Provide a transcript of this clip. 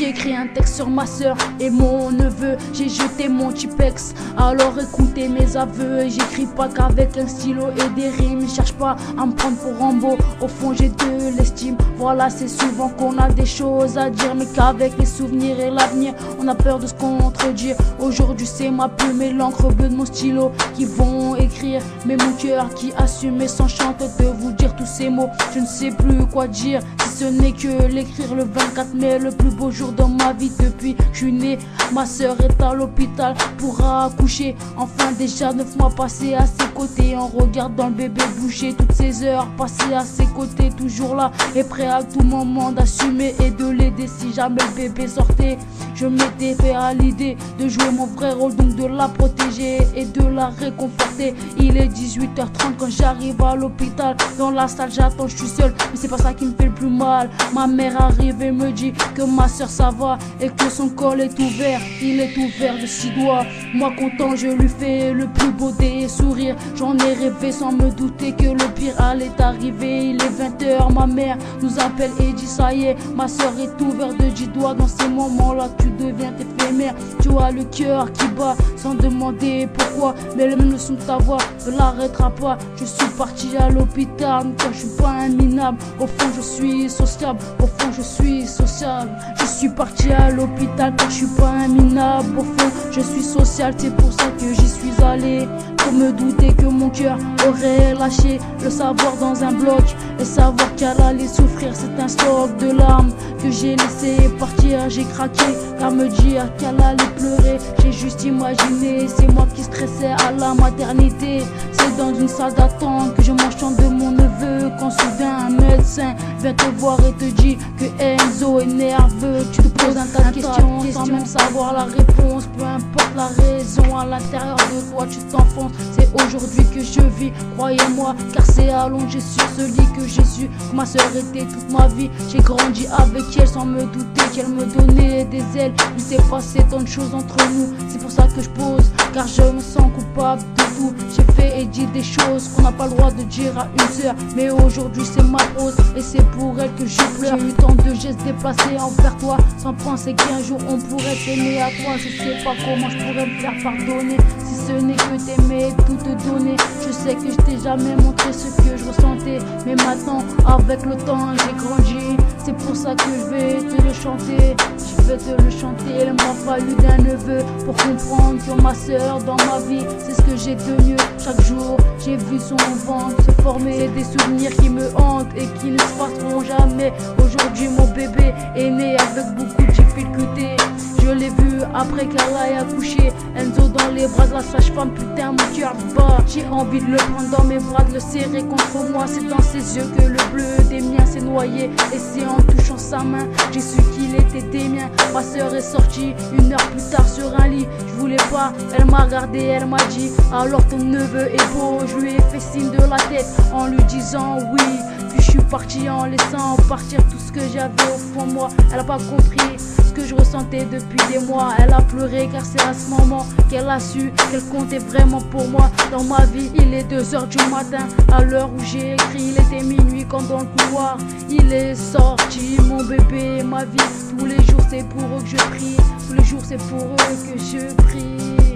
J'ai écrit un texte sur ma soeur et mon neveu. J'ai jeté mon Tipex, alors écoutez mes aveux. J'écris pas qu'avec un stylo et des rimes. Cherche pas à me prendre pour Rambo, au fond j'ai de l'estime. Voilà, c'est souvent qu'on a des choses à dire, mais qu'avec les souvenirs et l'avenir on a peur de se contredire. Aujourd'hui c'est ma plume et l'encre bleue de mon stylo qui vont écrire, mais mon cœur qui assume et s'enchante de vous dire tous ces mots. Je ne sais plus quoi dire, si ce n'est que l'écrire. Le 24 mai, le plus beau jour de ma vie depuis que je suis né. Ma soeur est à l'hôpital pour accoucher. Enfin déjà 9 mois passés à ses côtés, en regardant le bébé bouger. Toutes ces heures passées à ses côtés, toujours là et prêt à tout moment d'assumer et de l'aider si jamais le bébé sortait. Je m'étais fait à l'idée de jouer mon vrai rôle, donc de la protéger et de la réconforter. Il est 18h30 quand j'arrive à l'hôpital. Dans la salle j'attends, je suis seul, mais c'est pas ça qui me fait le plus mal. Ma mère arrive et me dit que ma soeur ça va et que son col est ouvert. Il est ouvert de 6 doigts. Moi content, je lui fais le plus beau des sourires. J'en ai rêvé sans me douter que le pire allait arriver. Il est 20h, ma mère nous appelle et dit ça y est, ma soeur est ouverte de 10 doigts. Dans ces moments là tu deviens éphémère. Tu as le cœur qui bat sans demander pourquoi, mais le même son de ta voix ne l'arrêtera pas. Je suis parti à l'hôpital car je suis pas un minable. Au fond je suis sociable, au fond je suis sociable. Je suis parti à l'hôpital car je suis pas un minable. Au fond je suis social, c'est pour ça que j'y suis allé. Pour me douter que mon cœur aurait lâché. Le savoir dans un bloc et savoir qu'elle allait souffrir, c'est un stock de larmes que j'ai laissé partir. J'ai craqué car me dire qu'elle allait pleurer. J'ai juste imaginé, c'est moi qui stressais à la maternité. C'est dans une salle d'attente que je m'enchante de mon neveu, quand soudain un médecin vient te voir et te dit que Enzo est nerveux. Tu te poses un tas de questions sans même savoir la réponse. Peu importe la raison, à l'intérieur de toi tu t'enfonces. C'est aujourd'hui que je vis, croyez-moi, car c'est allongé sur ce lit que j'ai su que ma soeur était toute ma vie. J'ai grandi avec elle sans me douter qu'elle me donnait des ailes. Il s'est passé tant de choses entre nous, c'est pour ça que je pose, car je me sens coupable de tout. J'ai fait et dit des choses qu'on n'a pas le droit de dire à une sœur, mais aujourd'hui c'est ma pause et c'est pour elle que je pleure. J'ai eu tant de gestes déplacés envers toi, sans penser qu'un jour on pourrait t'aimer à toi. Je sais pas comment je pourrais me faire pardonner, si ce n'est que t'aimer et tout te donner. Je sais que je t'ai jamais montré ce que je ressentais, mais maintenant avec le temps j'ai grandi. C'est pour ça que je vais te le chanter, je vais te le chanter. Il m'a fallu d'un neveu pour comprendre que ma soeur dans ma vie c'est ce que j'ai de mieux. Chaque jour j'ai vu son ventre se former. C'est des souvenirs qui me hantent et qui ne se passeront jamais. Aujourd'hui mon bébé est né avec beaucoup de difficultés. Je l'ai vu après qu'elle aille accoucher. Enzo dans les bras de la sage-femme, putain mon cœur bat. J'ai envie de le prendre dans mes bras, de le serrer contre moi. C'est dans ses yeux que le bleu des miens s'est noyé. Et c'est en touchant sa main j'ai su qu'il était des miens. Ma soeur est sortie 1 heure plus tard sur un lit. Je voulais pas, elle m'a regardé, elle m'a dit alors ton neveu est beau. Je lui ai fait signe de la tête en lui disant oui. Puis je suis parti en laissant partir tout ce que j'avais au fond de moi. Elle a pas compris ce que je ressentais depuis des mois. Elle a pleuré car c'est à ce moment qu'elle a su qu'elle comptait vraiment pour moi dans ma vie. Il est 2h du matin à l'heure où j'ai écrit. Il était minuit quand dans le couloir il est sorti. Mon bébé, ma vie, tous les jours c'est pour eux que je prie. Tous les jours c'est pour eux que je prie.